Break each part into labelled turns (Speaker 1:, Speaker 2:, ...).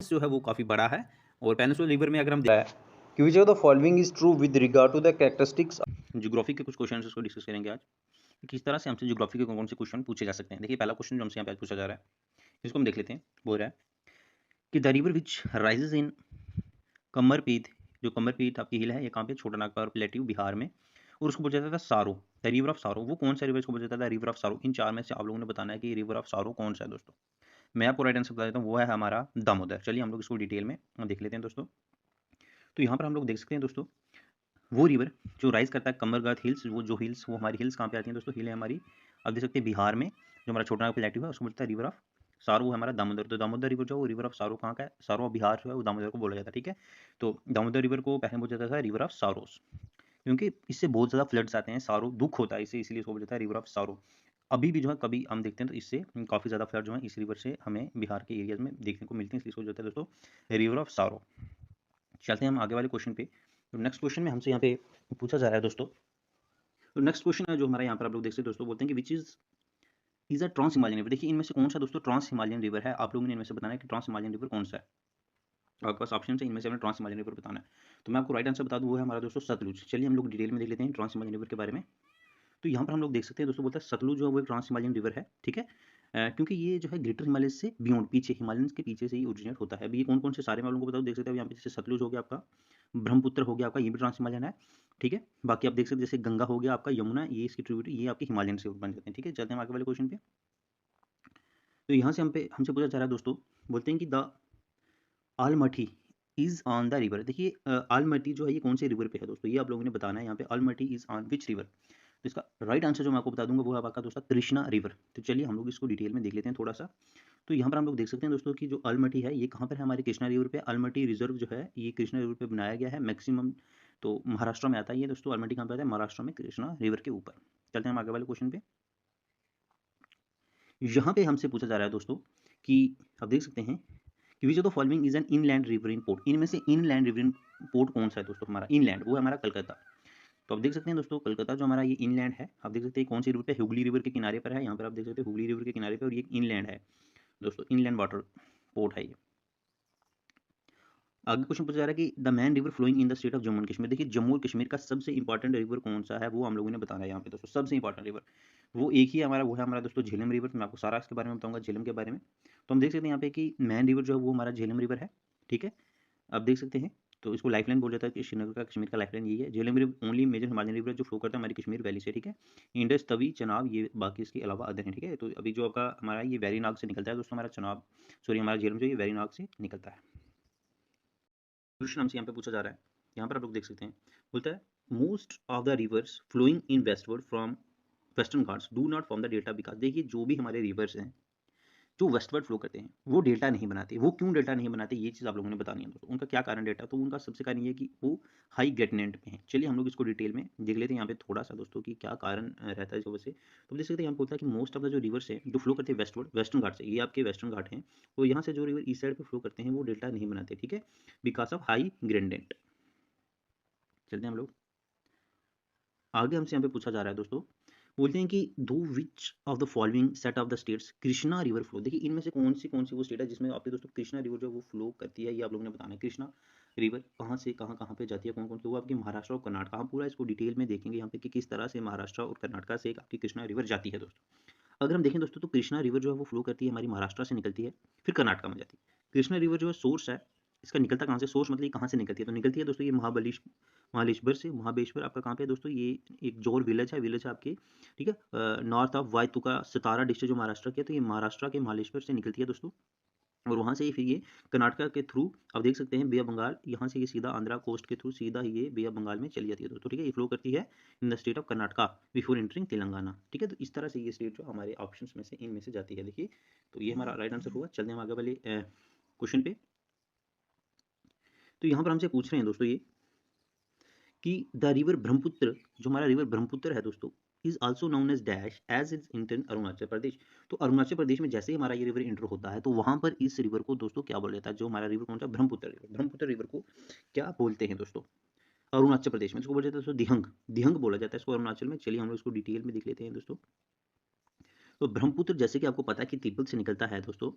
Speaker 1: Size जो है वो काफ़ी बड़ा है। और पेनिनसुला रिवर में अगर हम
Speaker 2: कि which of the following is true with regard to the characteristics.
Speaker 1: Geography के कुछ क्वेश्चन इसको डिस्कस करेंगे आज, किस तरह से हमसे ज्योग्राफी के कौन कौन से क्वेश्चन पूछे जा सकते हैं। देखिए पहला क्वेश्चन जो हमसे यहाँ पे आज पूछा जा रहा है, इसको हम देख लेते हैं। बोल रहा है कि the river which rises in कमरपीठ, जो कमरपीठ आपकी हिल है ये कहाँ पे, छोटा नागपुर प्लेट्यू बिहार में, और उसको बोला जाता था सारो, द रिवर ऑफ सारो। वो कौन सा रिवर इसको बोला जाता है रिवर ऑफ सारो? इन चार में से आप लोगों ने बताना है कि रिवर ऑफ सारो कौन सा है दोस्तों। मैं आपको राइट आंसर बता देता हूँ, वो है हमारा दामोदर। चलिए हम लोग इसको डिटेल में देख लेते हैं दोस्तों। तो यहाँ पर हम लोग देख सकते हैं दोस्तों, वो रिवर जो राइज करता है कमरगढ़ हिल्स, वो जो हिल्स, वो हमारी हिल्स कहाँ पे आती हैं दोस्तों? हिल है हमारी, आप देख सकते हैं बिहार में, जो हमारा छोटा नागपुर प्लेट्यू है उसको बोलता है रिवर ऑफ सारो, वो हमारा दामोदर। तो दामोदर रिवर जो है वो रिवर ऑफ सारो कहाँ का है? सारो ऑफ बिहार जो है वो दामोदर को बोला जाता है, ठीक है। तो दामोदर रिवर को पहले बोला जाता था रिवर ऑफ सारोस, क्योंकि इससे बहुत ज़्यादा फ्लड्स आते हैं, सारो दुख होता है इससे, इसलिए इसको बोला जाता है रिवर ऑफ सारो। अभी भी जो है कभी हम देखते हैं तो इससे काफ़ी ज़्यादा फ्लड जो है इस रिवर से हमें बिहार के एरियाज में देखने को मिलते हैं, इसलिए इसको जो है दोस्तों रिवर ऑफ सारो। चलते हैं हम आगे वाले क्वेश्चन पे। तो नेक्स्ट क्वेश्चन में हमसे यहाँ पे पूछा जा रहा है दोस्तों, तो नेक्स्ट क्वेश्चन है जो हमारा यहाँ पर आप लोग देख सकते हैं दोस्तों, बोलते हैं कि which is a trans Himalayan river. देखिए इनमें से कौन सा दोस्तों ट्रांस हिमालयन रिवर है, आप लोगों ने इनमें से बताना है कि ट्रांस हिमालयन रिवर कौन सा है। आपके पास ऑप्शन है, इनमें से हमें ट्रांस हिमालयन रिवर बताना है। तो मैं आपको राइट आंसर बता दूँ, वो है हमारा दोस्तों सतलुज। चलिए हम लोग डिटेल में देख लेते हैं ट्रांस हिमालयन रिवर के बारे में। तो यहाँ पर हम लोग देख सकते हैं दोस्तों, बोलता है सतलुज जो है वो एक ट्रांस हिमालयन रिवर है, ठीक है। क्योंकि ये जो है ग्रेटर हिमालय से बियॉन्ड, पीछे हिमालयंस के पीछे से ही ओरिजिनेट होता है। अभी ये कौन कौन से सारे मैं आप लोगों को बता दूं, देख सकते हैं यहाँ पे, जैसे सतलुज हो गया आपका, ब्रह्मपुत्र हो गया आपका, ये भी ट्रांस हिमालयन है, ठीक है। बाकी आप देख सकते हैं जैसे गंगा हो गया आपका, यमुना, ये इसकी ट्रिब्यूटरी, ये आपके हिमालयन से बन जाते हैं, ठीक है। चलते हैं आगे वाले क्वेश्चन पे। तो यहाँ से हमसे पूछा जा रहा है दोस्तों, बोलते हैं कि the Almatti is on the river. देखिए आलमटी जो है ये कौन से रिवर पे है दोस्तों, ये आप लोगों ने बताना है। यहाँ पे Almatti is on which river. तो इसका राइट आंसर जो मैं आपको बता दूंगा वो है आपका दोस्तों कृष्णा रिवर। तो चलिए हम लोग इसको डिटेल में देख लेते हैं थोड़ा सा। तो यहाँ पर हम लोग देख सकते हैं दोस्तों कि जो अलमटी है ये कहाँ पर है, हमारे कृष्णा रिवर पे। अलमटी रिजर्व जो है ये कृष्णा रिवर पे बनाया गया है मैक्सिमम, तो महाराष्ट्र में आता है ये दोस्तों। अलमटी कहाँ पे आता है? महाराष्ट्र में, कृष्णा रिवर के ऊपर। चलते हैं हम आगे वाले क्वेश्चन पे। यहाँ पे हमसे पूछा जा रहा है दोस्तों कि आप देख सकते हैं कि which of the following is an inland riverine port. इनमें से इनलैंड रिवरिन पोर्ट कौन सा है दोस्तों? हमारा इनलैंड वो है हमारा कलकत्ता। तो आप देख सकते हैं दोस्तों कलकत्ता जो हमारा ये इनलैंड है, आप देख सकते हैं कौन सी रिवर पे, हुगली रिवर के किनारे पर है। यहाँ पर आप देख सकते हैं हुगली रिवर के किनारे पर, और ये इनलैंड है दोस्तों, इनलैंड वाटर पोर्ट है ये। आगे क्वेश्चन पूछा जा रहा है कि the main river flowing in the state of Jammu and Kashmir. देखिए जम्मू और कश्मीर का सबसे इंपॉर्टेंट रिवर कौन सा है वो हम लोगों ने बताना है यहाँ पे दोस्तों। सबसे इंपॉर्टेंट रिवर वो एक ही है हमारा, वो है हमारा दोस्तों झेलम रिवर। मैं आपको सारा इसके बारे में बताऊंगा, झेलम के बारे में। तो हम देख सकते हैं यहाँ पे कि मैन रिवर जो है वो हमारा झेलम रिवर है, ठीक है। आप देख सकते हैं, तो इसको लाइफलाइन बोल जाता है कि श्रीनगर का कश्मीर का लाइफलाइन यही है। Jhelum river only major Himalayan river जो फ्लो करता है हमारी कश्मीर वैली से, ठीक है। इंडस, तवी, चनाब, ये बाकी इसके अलावा अदर हैं, ठीक है। तो अभी जो आपका हमारा ये वेरीनाग से निकलता है दोस्तों, हमारा चनाब, सॉरी हमारा झेलम जो ये वेरीनाग से निकलता है। क्वेश्चन हमसे यहाँ पे पूछा जा रहा है, यहाँ पर आप लोग देख सकते हैं, बोलता है most of the rivers flowing in westward from western Ghats do not form the delta because. देखिए जो भी हमारे रिवर्स हैं जो वेस्टवर्ड फ्लो करते हैं वो डेल्टा नहीं बनाते। वो क्यों डेल्टा नहीं बनाते, ये चीज़ आप लोगों ने बतानी है दोस्तों। उनका क्या कारण डेल्टा, तो उनका सबसे कारण ये है कि वो हाई ग्रेडिएंट में है। चलिए हम लोग इसको डिटेल में देख लेते हैं यहाँ पे थोड़ा सा दोस्तों कि क्या कारण रहता है इस वजह से। तो देख सकते हैं यहाँ पे बोलता है कि मोस्ट ऑफ द जो रिवर्स है जो फ्लो करते हैं वेस्टवर्ड, वेस्टर्न घाट से, ये आपके वेस्टर्न घाट हैं, तो यहाँ से जो रिवर ईस्ट साइड पर फ्लो करते हैं वो डेल्टा नहीं बनाते, ठीक है, बिकॉज ऑफ हाई ग्रेडिएंट। चलते हैं हम लोग आगे। हमसे यहाँ पे पूछा जा रहा है दोस्तों, बोलते हैं कि दो विच of the following set of the states Krishna river flow. देखिए इनमें से कौन सी वो स्टेट है जिसमें आपके दोस्तों कृष्णा रिवर जो वो फ्लो करती है, ये आप लोगों ने बताना है। कृष्णा रिवर कहाँ से कहाँ पे जाती है, कौन कौन से, वो आपकी महाराष्ट्र और कर्नाटक। हम पूरा इसको डिटेल में देखेंगे यहाँ पे कि किस तरह से महाराष्ट्र और कर्नाटक से एक आपकी कृष्णा रिवर जाती है दोस्तों। अगर हम देखें दोस्तों तो कृष्णा रिवर जो है वो फ्लो करती है हमारी महाराष्ट्र से निकलती है, फिर कर्नाटक में जाती है। कृष्णा रिवर जो है सोर्स है, इसका निकलता कहाँ से, सोर्स मतलब ये कहाँ से निकलती है, तो निकलती है दोस्तों ये महाबलेश्वर से। महाबलेश्वर आपका कहाँ पे है दोस्तों, ये एक जोर विलेज है आपके, ठीक है, नॉर्थ ऑफ वायतुका सतारा डिस्ट्रिक्ट जो महाराष्ट्र के, तो ये महाराष्ट्र के महाबलेश्वर से निकलती है दोस्तों। और वहाँ से ही फिर ये कर्नाटक के थ्रू आप देख सकते हैं बे ऑफ बंगाल, यहाँ से ये सीधा आंध्रा कोस्ट के थ्रू सीधा ये बे ऑफ बंगाल में चली जाती है दोस्तों, ठीक है। ये फ्लो करती है इन the state of Karnataka before entering Telangana, ठीक है। तो इस तरह से ये स्टेट जो हमारे ऑप्शंस में से इनमें से जाती है, देखिए। तो ये हमारा राइट आंसर हुआ। चलते हैं आगे वाले क्वेश्चन पे। तो यहाँ पर हमसे पूछ रहे हैं दोस्तों ये कि द रिवर ब्रह्मपुत्र, जो हमारा रिवर ब्रह्मपुत्र है दोस्तों, is also known as dash as is enter Arunachal Pradesh. तो अरुणाचल प्रदेश में जैसे ही हमारा ये रिवर इंटर होता है तो वहां पर इस रिवर को दोस्तों क्या बोला जाता है, जो हमारा रिवर कौन सा, ब्रह्मपुत्र रिवर। ब्रह्मपुत्र रिवर को क्या बोलते हैं दोस्तों अरुणाचल प्रदेश में? इसको बोला जाता है दोस्तों दिहंग, दिहंग बोला जाता है इसको अरुणाचल में। चलिए हम लोग इसको डिटेल में देख लेते हैं दोस्तों। तो ब्रह्मपुत्र जैसे कि आपको पता है कि तिब्बत से निकलता है दोस्तों,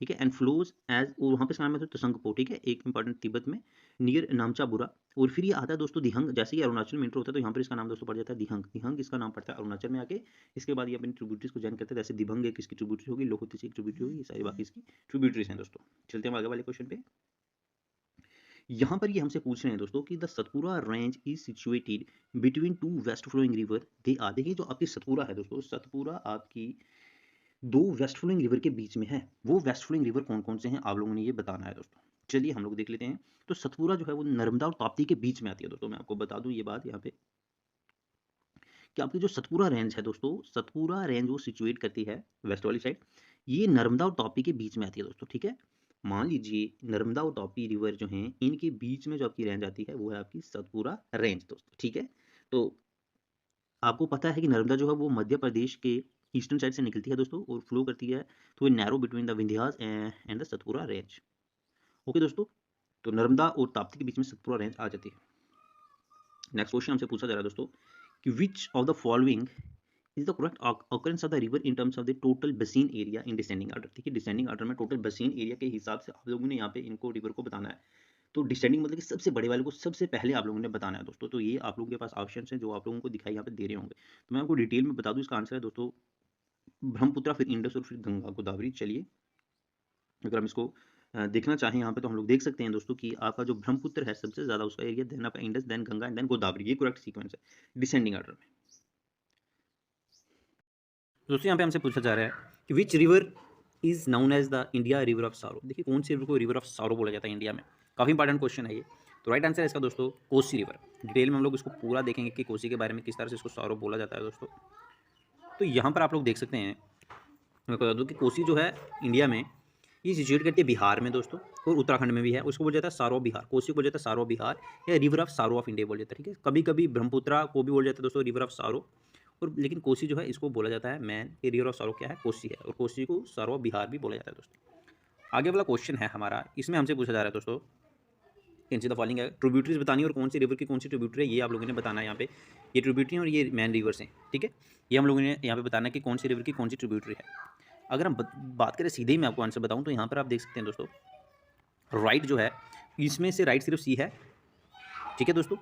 Speaker 1: ठीक है, एंड फ्लोज एज, और वहाँ पे इसका नाम है तसंगपो, ठीक है, एक इंपॉर्टेंट तिब्बत में नियर नामचाबुरा। और फिर ये आता है दोस्तों दिहंग, जैसे ही अरुणाचल में इंटर होता है तो यहाँ पर इसका नाम दोस्तों पड़ जाता है दिहंग। दिहंग इसका नाम पड़ता है अरुणाचल में आके। इसके बाद ये अपनी ट्रिब्यूटरीज को ज्वाइन करते हैं, जैसे दिबंग एक इसकी ट्रिब्यूटरी होगी, लोहोतिस एक ट्रिब्यूटरी होगी, ये सारी बाकी इसकी ट्रिब्यूटरीज हैं दोस्तों। चलते हैं आगे वाले क्वेश्चन पे। यहाँ पर ये हमसे पूछ रहे हैं दोस्तों कि the Satpura range is situated between two west flowing river, they are. देखिए जो आपकी सतपुरा है दोस्तों, सतपुरा आपकी दो वेस्ट फ्लोइंग रिवर के बीच में है। वो वेस्ट फ्लोइंग रिवर कौन कौन से हैं आप लोगों ने ये बताना है दोस्तों। चलिए हम लोग देख लेते हैं। तो सतपुरा जो है वो नर्मदा और ताप्ती के बीच में आती है दोस्तों। मैं आपको बता दूं ये बात यहाँ पे कि आपकी जो सतपुरा रेंज है दोस्तों, सतपुरा रेंज वो सिचुएट करती है वेस्ट वाली साइड, ये नर्मदा और ताप्ती के बीच में आती है दोस्तों, ठीक है। मान लीजिए नर्मदा और ताप्ती रिवर जो हैं इनके बीच में जो आपकी रेंज आती है वो है आपकी सतपुरा रेंज दोस्तों, ठीक है। तो आपको पता है कि नर्मदा जो है वो मध्य प्रदेश के ईस्टर्न साइड से निकलती है दोस्तों और फ्लो करती है, तो ये narrow between the Vindhyas and the Satpura range. Okay दोस्तों, तो नर्मदा और ताप्ती के बीच में सतपुरा रेंज आ जाती है। नेक्स्ट क्वेश्चन हमसे पूछा जा रहा है दोस्तों कि which of the following is the correct occurrence of the river in terms of the total basin area in descending order. ठीक है, डिसेंडिंग ऑर्डर में टोटल बेसिन एरिया के हिसाब से आप लोगों ने यहाँ पे इनको रिवर को बताना है। तो डिसेंडिंग मतलब कि सबसे बड़े वाले को सबसे पहले आप लोगों ने बताना है दोस्तों। तो ये आप लोगों के पास ऑप्शन है जो आप लोगों को दिखाई यहाँ पे दे रहे होंगे। तो मैं आपको डिटेल में बता दूं, इसका आंसर है दोस्तों ब्रह्मपुत्र, फिर इंडस और फिर गंगा गोदावरी। चलिए अगर हम इसको देखना चाहें यहाँ पे तो हम लोग देख सकते हैं दोस्तों कि आपका जो ब्रह्मपुत्र है सबसे ज्यादा उसका एरिया, देन आपका Indus, then Ganga and then Godavari. ये करेक्ट सीक्वेंस है डिसेंडिंग ऑर्डर में। दोस्तों यहाँ पे हमसे पूछा जा रहा है कि which river is known as the India river of sorrow. देखिए कौन सी रिवर को रिवर ऑफ सारो बोला जाता है इंडिया में, काफ़ी इंपॉर्टेंट क्वेश्चन है ये। तो राइट आंसर है इसका दोस्तों कोसी रिवर। डिटेल में हम लोग इसको पूरा देखेंगे कि कोसी के बारे में किस तरह से इसको सारो बोला जाता है दोस्तों। तो यहाँ पर आप लोग देख सकते हैं, मैं बता दूँ कि कोसी जो है इंडिया में ये सिचुएट करती है बिहार में दोस्तों, और उत्तराखंड में भी है। उसको बोला जाता है सारो बिहार, कोसी को बोला जाता है सारो बिहार या रिवर ऑफ सारो ऑफ इंडिया बोला जाता है, ठीक है। कभी कभी ब्रह्मपुत्रा को भी बोला जाता है दोस्तों रिवर ऑफ सारो, और लेकिन कोसी जो है इसको बोला जाता है मैन, ये रिवर ऑफ सारो क्या है, कोसी है, और कोसी को सारो ऑफ बिहार भी बोला जाता है दोस्तों। आगे वाला क्वेश्चन है हमारा, इसमें हमसे पूछा जा रहा है दोस्तों कौन सी द फॉलोइंग है ट्रिब्यूटरीज बतानी, और कौन सी रिवर की कौन सी ट्रिब्यूटरी है ये आप लोगों ने बताना है। यहाँ पे ये ट्रिब्यूटरी और ये मैन रिवर्स हैं, ठीक है। ये हम लोगों ने यहाँ पे बताना है कि कौन सी रिवर की कौन सी ट्रिब्यूटरी है। अगर हम बात करें सीधे ही मैं आपको आंसर बताऊँ तो यहाँ पर आप देख सकते हैं दोस्तों राइट जो है इसमें से राइट सिर्फ सी है, ठीक है दोस्तों,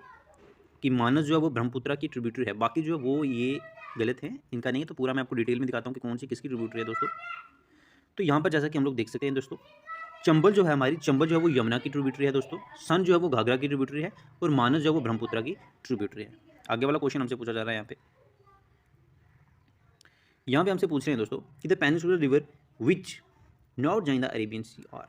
Speaker 1: कि मानस जो है वो ब्रह्मपुत्रा की ट्रिब्यूटरी है, बाकी जो है वो ये गलत है, इनका नहीं है। तो पूरा मैं आपको डिटेल में दिखाता हूँ कि कौन सी किसकी ट्रिब्यूटरी है दोस्तों। तो यहाँ पर जैसा कि हम लोग देख सकते हैं दोस्तों, चंबल जो है हमारी, चंबल जो है वो यमुना की ट्रिब्यूटरी है दोस्तों, सन जो है वो घाघरा की ट्रिब्यूटरी है, और मानस जो है वो ब्रह्मपुत्रा की ट्रिब्यूटरी है। आगे वाला क्वेश्चन हमसे पूछा जा रहा है यहाँ पे हमसे पूछ रहे हैं दोस्तों कि the peninsular river which not join the Arabian sea are.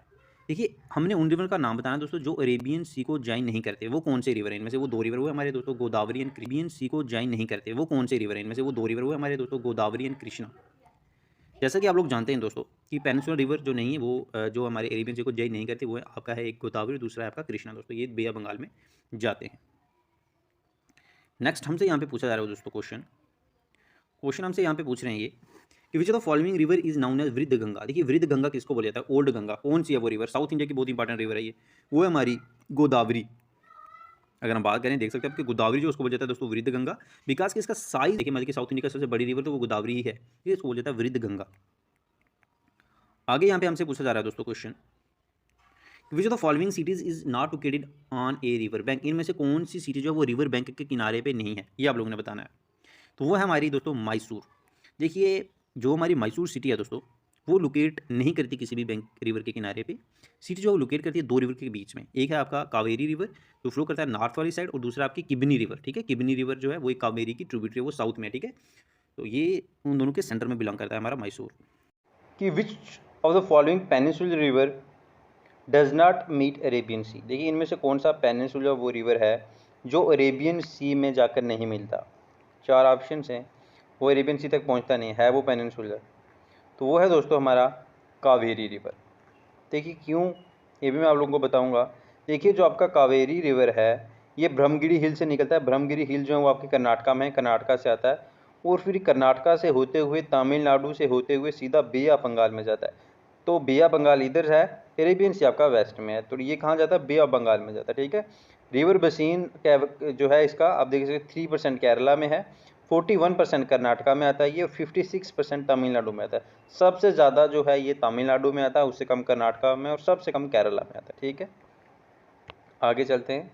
Speaker 1: देखिए हमने उन रिवर का नाम बताना है दोस्तों जो अरेबियन सी को ज्वाइन नहीं करते। वो कौन से रिवर है, इनमें से वो दो रिवर हुए हमारे दोस्तों गोदावरी एंड अरेबियन सी को ज्वाइन नहीं करते। वो कौन से रिवर है, इनमें से वो दो रिवर हुए हमारे दोस्तों गोदावरी एंड कृष्णा। जैसा कि आप लोग जानते हैं दोस्तों कि पेनिनसुलर रिवर जो नहीं है वो जो हमारे अरेबियन सी को ज्वाइन नहीं करते वो है आपका है एक गोदावरी, दूसरा है आपका कृष्णा दोस्तों। ये बे ऑफ बंगाल में जाते हैं। नेक्स्ट हमसे यहाँ पे पूछा जा रहा है दोस्तों क्वेश्चन हमसे यहाँ पे पूछ रहे हैं ये कि which of the following river is known as Vriddha Ganga. देखिए वृद्ध गंगा किसको बोला जाता है, ओल्ड गंगा। कौन सी है वो रिवर, साउथ इंडिया की बहुत इंपॉर्टेंट रिवर है ये, वो है हमारी गोदावरी। अगर हम बात करें देख सकते हैं कि गोदावरी जो उसको बोला जाता है दोस्तों वृद्ध गंगा, बिकॉज कि इसका साइज देखिए मतलब कि साउथ इंडिया का सबसे बड़ी रिवर तो वो गोदावरी ही है, ये इसको बोला जाता है वृद्ध गंगा। आगे यहाँ पे हमसे पूछा जा रहा है दोस्तों question which of the following cities is not located on a river bank. इनमें से कौन सी सिटी जो है वो रिवर बैंक के किनारे पे नहीं है, ये आप लोगों ने बताना है। तो वो है हमारी दोस्तों मैसूर। देखिए जो हमारी मैसूर सिटी है दोस्तों वो लोकेट नहीं करती किसी भी बैंक रिवर के किनारे पे। सिटी जो लोकेट करती है दो रिवर के बीच में, एक है आपका कावेरी रिवर जो फ्लो करता है नॉर्थ वाली साइड, और दूसरा आपकी किबनी रिवर, ठीक है। किबनी रिवर जो है वो एक कावेरी की ट्रिब्यूटरी है, वो साउथ में है, ठीक है। तो ये उन दोनों के सेंटर में बिलोंग करता है हमारा मैसूर।
Speaker 2: कि which of the following peninsular river does not meet Arabian sea. देखिए इनमें से कौन सा पेनिनसुलर वो रिवर है जो अरेबियन सी में जाकर नहीं मिलता। चार ऑप्शन हैं, वो अरेबियन सी तक पहुंचता नहीं है वो पेनिनसुलर। तो वो है दोस्तों हमारा कावेरी रिवर। देखिए क्यों, ये भी मैं आप लोगों को बताऊंगा। देखिए जो आपका कावेरी रिवर है ये ब्रह्मगिरी हिल से निकलता है। ब्रह्मगिरी हिल जो है वो आपके कर्नाटका में है, कर्नाटका से आता है, और फिर कर्नाटका से होते हुए तमिलनाडु से होते हुए सीधा बे ऑफ बंगाल में जाता है। तो बे ऑफ बंगाल इधर है, अरेबियन सी आपका वेस्ट में है, तो ये कहाँ जाता है, बे ऑफ बंगाल में जाता है, ठीक है। रिवर बसीन जो है इसका आप देख सकते 3% केरला में है, 41% कर्नाटका में आता है ये, 56% तमिलनाडु में आता है। सबसे ज़्यादा जो है ये तमिलनाडु में आता है, उससे कम कर्नाटका में और सबसे कम केरला में आता है। ठीक है, आगे चलते हैं।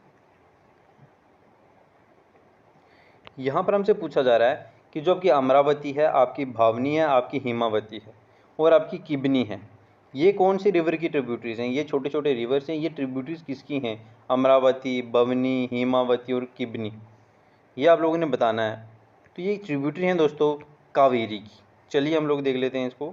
Speaker 2: यहाँ पर हमसे पूछा जा रहा है कि जो आपकी अमरावती है, आपकी भावनी है, आपकी हिमावती है और आपकी किबनी है, ये कौन सी रिवर की ट्रिब्यूटरीज हैं? ये छोटे छोटे रिवर्स हैं, ये ट्रिब्यूटरीज किसकी हैं? अमरावती, बवनी, हिमावती और किबनी, ये आप लोगों ने बताना है। तो ये ट्रिब्यूटरी हैं दोस्तों कावेरी की। चलिए हम लोग देख लेते हैं इसको।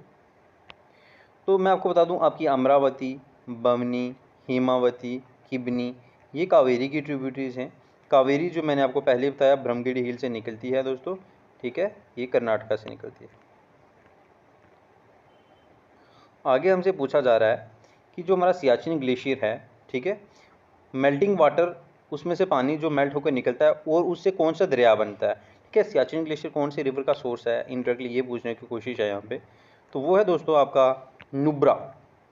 Speaker 2: तो मैं आपको बता दूं, आपकी अमरावती, बमनी, हिमावती, किबनी, ये कावेरी की ट्रिब्यूटरीज हैं। कावेरी जो मैंने आपको पहले बताया ब्रह्मगिरी हिल से निकलती है दोस्तों। ठीक है, ये कर्नाटका से निकलती है। आगे हमसे पूछा जा रहा है कि जो हमारा सियाचिन ग्लेशियर है, ठीक है, मेल्टिंग वाटर उसमें से पानी जो मेल्ट होकर निकलता है और उससे कौन सा दरिया बनता है? ठीक है, सियाचिन ग्लेशियर कौन सी रिवर का सोर्स है? इनडायरेक्टली ये पूछने की कोशिश है यहाँ पे। तो वो है दोस्तों आपका नुब्रा।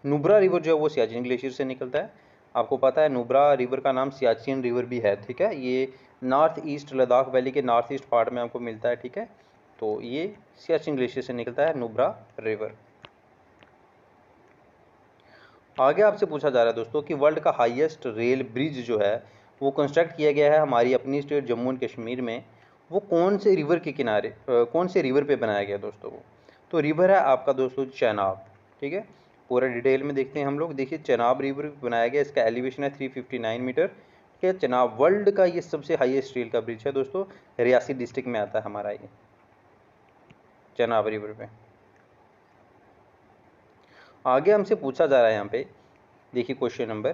Speaker 2: नुब्रा रिवर जो है वो सियाचिन ग्लेशियर से निकलता है। आपको पता है नुब्रा रिवर का नाम सियाचिन रिवर भी है। ठीक है, ये नॉर्थ ईस्ट लद्दाख वैली के नॉर्थ ईस्ट पार्ट में आपको मिलता है। ठीक है, तो ये सियाचिन ग्लेशियर से निकलता है नुब्रा रिवर। आगे आपसे पूछा जा रहा है दोस्तों कि वर्ल्ड का हाईएस्ट रेल ब्रिज जो है वो कंस्ट्रक्ट किया गया है हमारी अपनी स्टेट जम्मू एंड कश्मीर में। वो कौन से रिवर के किनारे कौन से रिवर पे बनाया गया दोस्तों? वो तो रिवर है आपका दोस्तों चेनाब। ठीक है, पूरा डिटेल में देखते हैं हम लोग। देखिए चेनाब रिवर बनाया गया, इसका एलिवेशन है 359 मीटर। ठीक है, चेनाब वर्ल्ड का ये सबसे हाईएस्ट रेल का ब्रिज है दोस्तों, रियासी डिस्ट्रिक्ट में आता है हमारा ये चेनाब रिवर पे। आगे हमसे पूछा जा रहा है यहाँ पे, देखिए क्वेश्चन नंबर,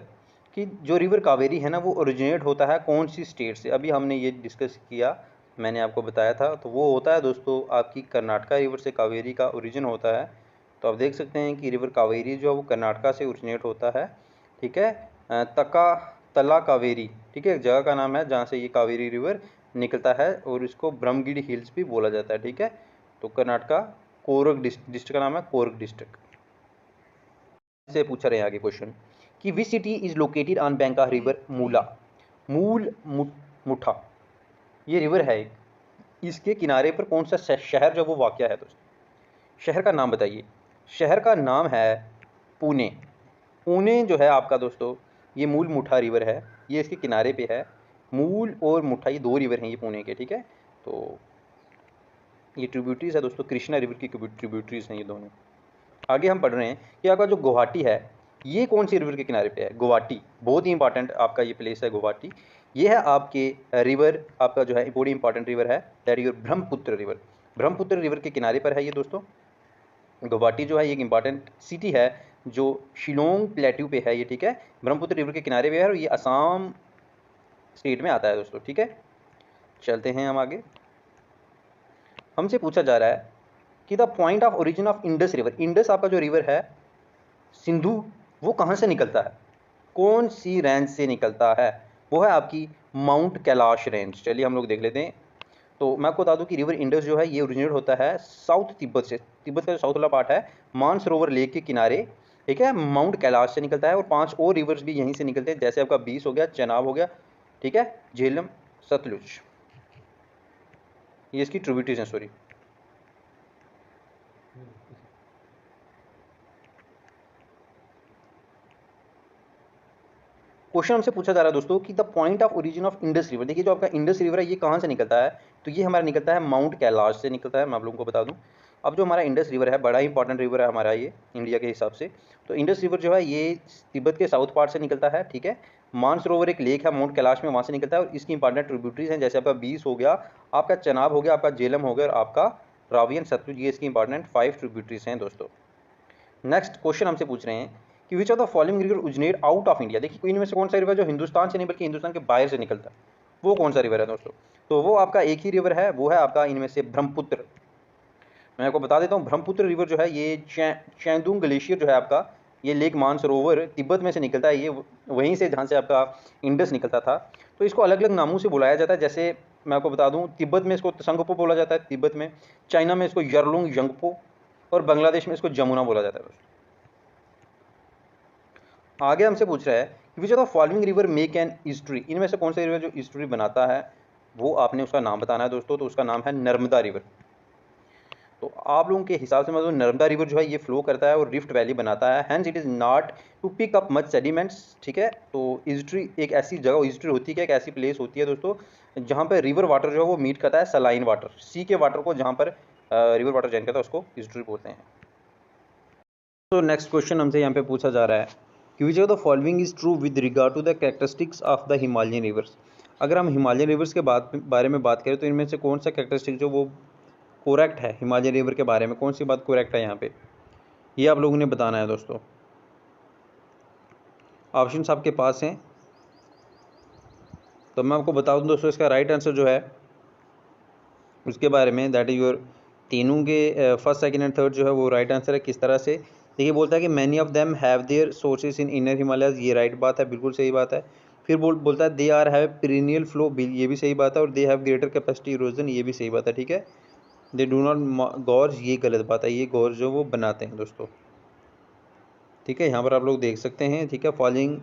Speaker 2: कि जो रिवर कावेरी है ना वो ओरिजिनेट होता है कौन सी स्टेट से? अभी हमने ये डिस्कस किया, मैंने आपको बताया था। तो वो होता है दोस्तों आपकी कर्नाटका रिवर से कावेरी का ओरिजिन होता है। तो आप देख सकते हैं कि रिवर कावेरी जो है वो कर्नाटका से ओरिजिनेट होता है। ठीक है, तला कावेरी, ठीक है, जगह का नाम है जहाँ से ये कावेरी रिवर निकलता है और इसको ब्रह्मगिरी हिल्स भी बोला जाता है। ठीक है, तो कर्नाटका कोरग डिस्ट्रिक्ट का नाम है कोरग डिस्ट्रिक्ट। से पूछा रहे हैं आगे क्वेश्चन कि which city is located on bank of river Mula, Mutha, ये रिवर है एक, इसके किनारे पर कौन सा शहर जो वो वाक़या है दोस्तों? शहर का नाम बताइए। शहर का नाम है पुणे। पुणे जो है आपका दोस्तों ये मूल मुठा रिवर है, ये इसके किनारे पे है। मूल और मुठा ये दो रिवर हैं ये पुणे के। ठीक है, तो ये ट्रिब्यूटरीज है दोस्तों, कृष्णा रिवर की ट्रिब्यूटरीज हैं ये दोनों। आगे हम पढ़ रहे हैं कि आपका जो गुवाहाटी है ये कौन सी रिवर के किनारे पे है? गुवाहाटी बहुत ही इंपॉर्टेंट आपका ये प्लेस है गुवाहाटी। ये है आपके रिवर, आपका जो है बड़ी इंपॉर्टेंट रिवर है, that is Brahmaputra river. Brahmaputra river के किनारे पर है ये दोस्तों। गुवाहाटी जो है ये एक इंपॉर्टेंट सिटी है जो शिलोंग प्लेट्यू पे है ये। ठीक है, ब्रह्मपुत्र रिवर के किनारे पे है और ये असम स्टेट में आता है दोस्तों। ठीक है, चलते हैं हम आगे। हमसे पूछा जा रहा है कि the point of origin of Indus river, Indus आपका जो रिवर है सिंधु, वो कहाँ से निकलता है? कौन सी रेंज से निकलता है? वो है आपकी माउंट कैलाश रेंज। चलिए हम लोग देख लेते हैं। तो मैं आपको बता दूं कि रिवर इंडस जो है ये ओरिजिनेट होता है साउथ तिब्बत से। तिब्बत का जो साउथ वाला पार्ट है मानसरोवर लेक के किनारे। ठीक है, माउंट कैलाश से निकलता है और 5 और रिवर्स भी यहीं से निकलते हैं, जैसे आपका 20 हो गया, चेनाब हो गया, ठीक है, झेलम, सतलुज, ये इसकी ट्रिब्यूटरीज हैं। सॉरी, क्वेश्चन हमसे पूछा जा रहा है दोस्तों कि the point of origin of Indus river. देखिए जो आपका इंडस रिवर है ये कहाँ से निकलता है? तो ये हमारा निकलता है माउंट कैलाश से निकलता है, मैं आप लोगों को बता दूं। अब जो हमारा इंडस रिवर है बड़ा ही इंपॉर्टेंट रिवर है हमारा ये इंडिया के हिसाब से। तो इंडस रिवर जो है ये तिब्बत के साउथ पार्ट से निकलता है। ठीक है, मानसरोवर एक लेक है माउंट कैलाश में, वहाँ से निकलता है और इसकी इंपॉर्टेंट ट्रिब्यूटरीज हैं, जैसे आपका 20 हो गया, आपका चेनाब हो गया, आपका झेलम हो गया और आपका रावी एंड सतलुज, ये इसकी इंपॉर्टेंट 5 ट्रिब्यूटरीज हैं दोस्तों। नेक्स्ट क्वेश्चन हमसे पूछ रहे हैं कि which of the following river originate out of India. देखिए इनमें से कौन सा रिवर जो हिंदुस्तान से नहीं बल्कि हिंदुस्तान के बाहर से निकलता है, वो कौन सा रिवर है दोस्तों? तो वो आपका एक ही रिवर है, वो है आपका इनमें से ब्रह्मपुत्र। मैं आपको बता देता हूँ ब्रह्मपुत्र रिवर जो है ये चैंदुंग ग्लेशियर जो है आपका, ये लेक मानसरोवर तिब्बत में से निकलता है, ये वहीं से जहाँ से आपका इंडस निकलता था। तो इसको अलग अलग नामों से बुलाया जाता है, जैसे मैं आपको बता दूँ तिब्बत में इसको तसंगपो बोला जाता है, तिब्बत में, चाइना में इसको यरलुंग यंगपो और बांग्लादेश में इसको जमुना बोला जाता है। आगे हमसे पूछ रहा है कि which of the following river make an estuary. इनमें से कौन सा रिवर जो ईस्टरी बनाता है? वो आपने उसका नाम बताना है दोस्तों। तो उसका नाम है नर्मदा रिवर। तो आप लोगों के हिसाब से मतलब नर्मदा रिवर जो है ये फ्लो करता है और रिफ्ट वैली बनाता है, hence it is not to pick up much sediments, ठीक है। तो ईस्ट्री एक ऐसी जगह, ईस्ट्री होती है, एक ऐसी प्लेस होती है दोस्तों जहाँ पर रिवर वाटर जो है वो मीट करता है सलाइन वाटर, सी के वाटर को, जहाँ पर रिवर वाटर जॉइन करता है उसको ईस्ट्री बोलते हैं। तो नेक्स्ट क्वेश्चन हमसे यहाँ पे पूछा जा रहा है कि which of the following is true with regard to the characteristics of the Himalayan rivers. अगर हम हिमालयन रिवर्स के बारे में बात करें तो इनमें से कौन सा कैरेक्टरिस्टिक जो वो कोरेक्ट है, हिमालयन रिवर के बारे में कौन सी बात कोरेक्ट है यहाँ पे, ये आप लोगों ने बताना है दोस्तों। ऑप्शंस आपके पास हैं, तो मैं आपको बता दूं दोस्तों इसका राइट आंसर जो है उसके बारे में, दैट इज योर तीनों के फर्स्ट सेकंड एंड थर्ड जो है वो राइट आंसर है। किस तरह से, देखिए बोलता है कि many of them have their sources in inner Himalayas, ये राइट बात है, बिल्कुल सही बात है। फिर बोलता है दे आर हैव पीरियनियल फ्लो, ये भी सही बात है। और they have greater capacity erosion, ये भी सही बात है, ठीक है। दे डू नॉट गॉर्ज, ये गलत बात है, ये गॉर्ज जो वो बनाते हैं दोस्तों, ठीक है। यहाँ पर आप लोग देख सकते हैं, ठीक है। Following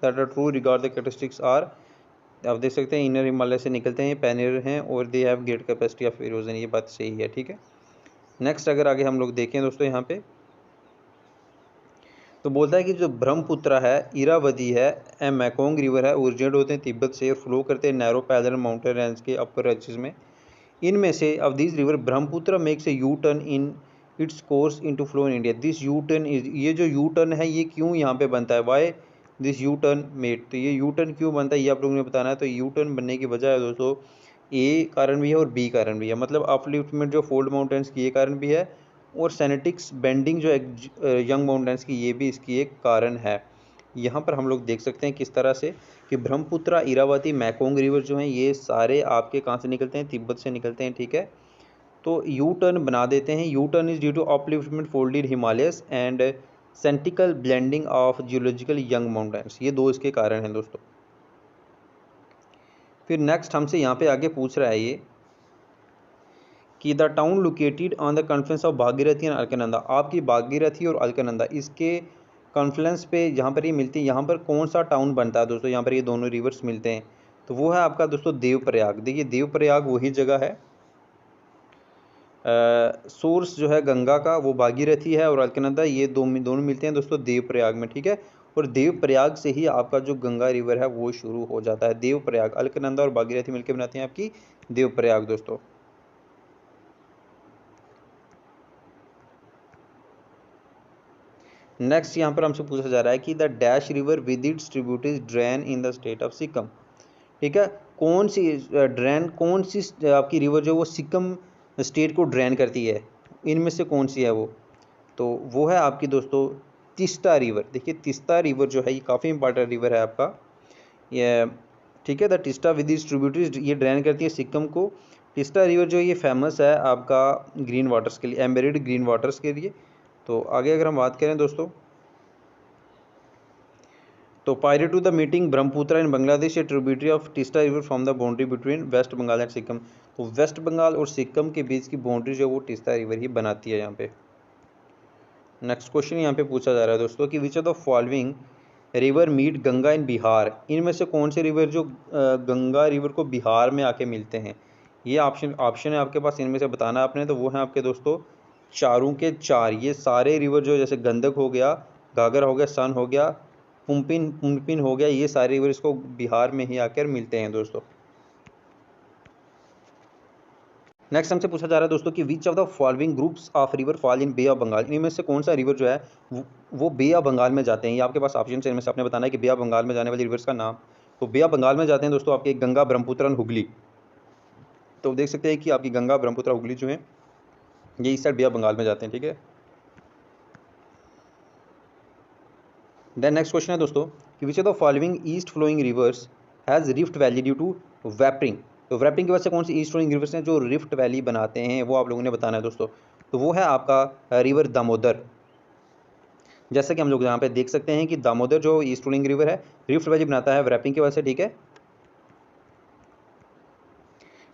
Speaker 2: that are true regard the characteristics are, आप देख सकते हैं इनर हिमालय से निकलते हैं, पैनियर हैं और they have great capacity of erosion, ये बात सही है, ठीक है। नेक्स्ट अगर आगे हम लोग देखें दोस्तों यहाँ पे, तो बोलता है कि जो ब्रह्मपुत्र है, इरावती है, मैकोंग रिवर है, ओरिजिनेट होते हैं तिब्बत से और फ्लो करते हैं नैरो पैदल माउंटेन रेंज के अपर रेंजेस में। इनमें से of this river Brahmaputra makes a U turn in its course into flow in India. This you turn is, ये जो यू टर्न है ये क्यों यहाँ पे बनता है, why this U turn made, तो ये यू टर्न क्यों बनता है ये आप लोगों ने बताना है। तो यू टर्न बनने की वजह है दोस्तों, ए कारण भी है और बी कारण भी है, मतलब अपलिफ्टमेंट जो फोल्ड माउंटेन्स की ये कारण भी है, और सेनेटिक्स बेंडिंग जो यंग माउंटेन्स की ये भी इसकी एक कारण है। यहाँ पर हम लोग देख सकते हैं किस तरह से कि ब्रह्मपुत्र, इरावती, मैकोंग रिवर जो हैं ये सारे आपके कहाँ से निकलते हैं, तिब्बत से निकलते हैं, ठीक है। तो यू टर्न बना देते हैं। U turn is due to upliftment folded Himalayas and synclinal blending of geological young mountains, ये दो इसके कारण हैं दोस्तों। फिर नेक्स्ट हमसे यहाँ पे आगे पूछ रहा है ये कि the town located on the conference of Bhagirathi and Alaknanda, आपकी भागीरथी और अलकनंदा इसके कॉन्फ्रेंस पे जहाँ पर ये मिलती है, यहाँ पर कौन सा टाउन बनता है दोस्तों, यहाँ पर ये दोनों रिवर्स मिलते हैं, तो वो है आपका दोस्तों देवप्रयाग। देखिए देवप्रयाग वही जगह है, सोर्स जो है गंगा का वो भागीरथी है और अलकनंदा, ये दोनों मिलते हैं दोस्तों देवप्रयाग में, ठीक है। और देवप्रयाग से ही आपका जो गंगा रिवर है वो शुरू हो जाता है। देवप्रयाग, अलकनंदा और भागीरथी मिलकर बनाते हैं आपकी देवप्रयाग दोस्तों। नेक्स्ट यहाँ पर हमसे पूछा जा रहा है कि the dash river with its tributaries drain in the state of Sikkim, ठीक है। कौन सी ड्रेन, कौन सी आपकी रिवर जो वो सिक्किम स्टेट को ड्रेन करती है, इनमें से कौन सी है वो, तो वो है आपकी दोस्तों तीस्ता रिवर। देखिए तीस्ता रिवर जो है ये काफ़ी इंपॉर्टेंट रिवर है आपका ये, ठीक है। The Teesta with its tributaries ये ड्रेन करती है सिक्किम को। तीस्ता रिवर जो ये फेमस है आपका ग्रीन वाटर्स के लिए, एम्बेडेड ग्रीन वाटर्स के लिए। तो आगे अगर हम बात करें दोस्तों, तो pirate to the meeting Brahmaputra in Bangladesh, a tributary of Teesta river from the boundary between West Bengal and Sikkim. तो वेस्ट बंगाल और सिक्किम के बीच की बाउंड्री जो वो तीस्ता रिवर ही बनाती है यहाँ पे। नेक्स्ट क्वेश्चन यहाँ पे पूछा जा रहा है दोस्तों कि which of the following river meet Ganga in Bihar, इनमें से कौन से रिवर जो गंगा रिवर को बिहार में आके मिलते हैं, ये ऑप्शन है आपके पास, इनमें से बताना आपने। तो वो है आपके दोस्तों चारों के चार, ये सारे रिवर जो जैसे गंडक हो गया, घाघर हो गया, सन हो गया, पुनपुन हो गया, ये सारे रिवर इसको बिहार में ही आकर मिलते हैं दोस्तों। नेक्स्ट हमसे पूछा जा रहा है दोस्तों कि which of the following groups of river fall in bay of Bengal, इनमें से कौन सा रिवर जो है वो बे ऑफ बंगाल में जाते हैं। ये आपके पास ऑप्शन है, इनमें से आपने बताना है कि बे ऑफ बंगाल में जाने वाली रिवर्स का नाम। तो बे ऑफ बंगाल में जाते हैं दोस्तों आपके गंगा, ब्रह्मपुत्र और हुगली। तो देख सकते हैं कि आपकी गंगा, ब्रह्मपुत्र, हुगली जो है ये इस साइड बे ऑफ बंगाल में जाते हैं, ठीक है। देन नेक्स्ट क्वेश्चन है दोस्तों कि which of the following east flowing rivers has rift valley due to warping. तो वेपरिंग की वजह से कौन सी ईस्ट फ्लोइंग रिवर्स हैं जो रिफ्ट वैली बनाते हैं, वो आप लोगों ने बताना है दोस्तों। तो वो है आपका रिवर दामोदर। जैसा कि हम लोग यहाँ पे देख सकते हैं कि दामोदर जो ईस्ट फ्लोइंग रिवर है रिफ्ट वैली बनाता है वेपरिंग की वजह से, ठीक है।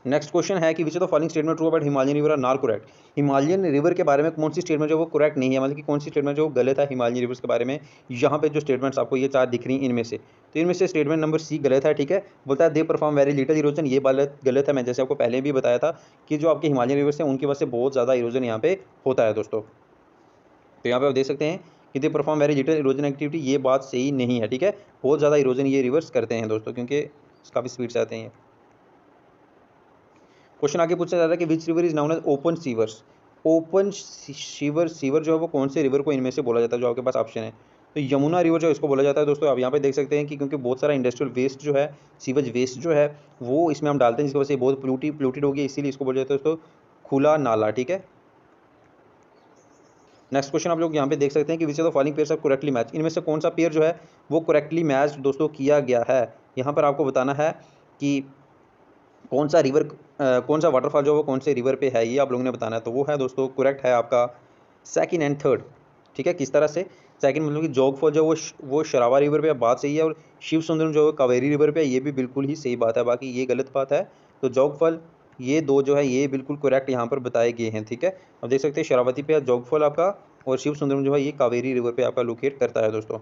Speaker 2: नेक्स्ट क्वेश्चन है कि which of the following statement true about Himalayan river are not correct. Himalayan river के बारे में कौन सी स्टेटमेंट जो वो करेक्ट नहीं है, मतलब कि कौन सी स्टेटमेंट जो गलत है हिमालयन रिवर्स के बारे में। यहाँ पे जो स्टेटमेंट्स आपको ये 4 दिख रही हैं इनमें से, तो इनमें से स्टेटमेंट नंबर सी गलत है, ठीक है। बोलता है they perform very little erosion, ये गलत है। मैं जैसे आपको पहले भी बताया था कि जो आपके हिमालयन रिवर्स हैं उनकी वजह से बहुत ज़्यादा इरोजन यहाँ पे होता है दोस्तों। तो यहाँ पे आप देख सकते हैं कि they perform very little erosion activity, ये बात सही नहीं है, ठीक है। बहुत ज़्यादा इरोजन ये रिवर्स करते हैं दोस्तों, क्योंकि काफ़ी स्पीड से आते हैं। क्वेश्चन आगे पूछा जा रहा है कि which river is known as open sewers. Open sewer जो है वो कौन से रिवर को इनमें से बोला जाता है, जो आपके पास ऑप्शन है। तो यमुना रिवर जो इसको बोला जाता है दोस्तों। आप यहाँ पे देख सकते हैं कि क्योंकि बहुत सारा इंडस्ट्रियल वेस्ट जो है, सीवेज वेस्ट जो है वो इसमें हम डालते हैं, जिसकी वजह से बहुत पोल्यूटेड हो गया, इसीलिए इसको बोला जाता है दोस्तों खुला नाला, ठीक है। नेक्स्ट क्वेश्चन आप लोग यहाँ पे देख सकते हैं कि which of the following pairs are correctly match, इनमें से कौन सा पेयर जो है वो करेक्टली मैच दोस्तों किया गया है। यहाँ पर आपको बताना है कि कौन सा रिवर कौन सा वाटरफॉल जो है वो कौन से रिवर पे है, ये आप लोगों ने बताना है। तो वो है दोस्तों करेक्ट है आपका सेकंड एंड थर्ड, ठीक है। किस तरह से सेकंड, मतलब कि जोग फॉल जो वो शरावा रिवर पे, बात सही है। और शिव सुंदरम जो है कावेरी रिवर पे, ये भी बिल्कुल ही सही बात है, बाकी ये गलत बात है। तो जोग फॉल ये दो जो है ये बिल्कुल करेक्ट यहाँ पर बताए गए हैं, ठीक है। अब देख सकते हैं शरावती पे जोग फॉल आपका, और शिव सुंदरम जो है ये कावेरी रिवर पे आपका लोकेट करता है दोस्तों।